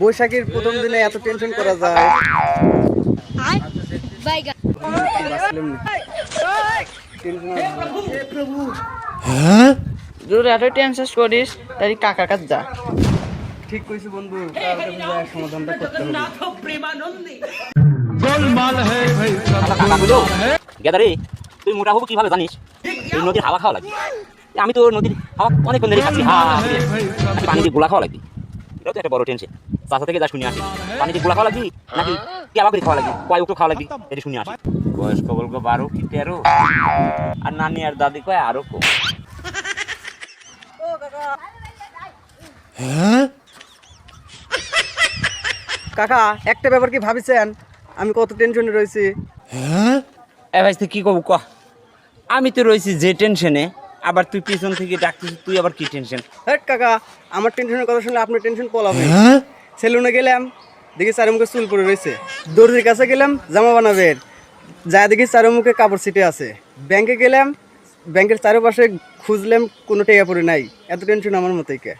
বৈশাখীর প্রথম দিনে এত টেনশন করা যায়? যদি এত টেনশন করিস তাহলে কাকার কাছে যা। ঠিক কইছি বন্ধু, তার কাছে যায় সমাধানটা করতে হবে। গেদারে তুই মোটা হবো কিভাবে জানিস? এই নদীর হাওয়া খাওয়া লাগবে। আমি তো নদীর হাওয়া অনেকক্ষণ ধরে খাচ্ছি, পানি দিয়ে গোলা খাওয়া লাগবে। এটাও তো একটা বড় টেনশন। চাষা থেকে যা শুনে আসি, পানি দিয়ে গোলা খাওয়া লাগবি নাকি কেবা করে খাওয়া লাগবে, কয় উঠো খাওয়া লাগবে, এটা শুনে আসি। বয়স্ক বলবো 12 কি 13, আর নানি আর দাদি কয় আরো কম। কাকা একটা ব্যাপার কি ভাবিছেন আমি কত টেনশনে রয়েছি? এ ভাই তুই কি কব ক? আমি তো রয়েছি যে টেনশনে, আবার তুই পিছন থেকে ডাকছিস, তুই আবার কি টেনশন? হ্যাঁ কাকা, আমার টেনশনের কথা শুনলে আপনার টেনশন পলাবে। সেলুনে গেলাম, দেখি চারিমুখে চুল পড়ে রয়েছে। দর্জির কাছে গেলাম জামা বানাবের, যা দেখি চারিমুখে কাপড় ছিটে আছে। ব্যাংকে গেলাম, ব্যাংকের চারপাশে খুঁজলাম, কোনো টাকা পড়ে নাই। এত টেনশন আমার মতোই কে?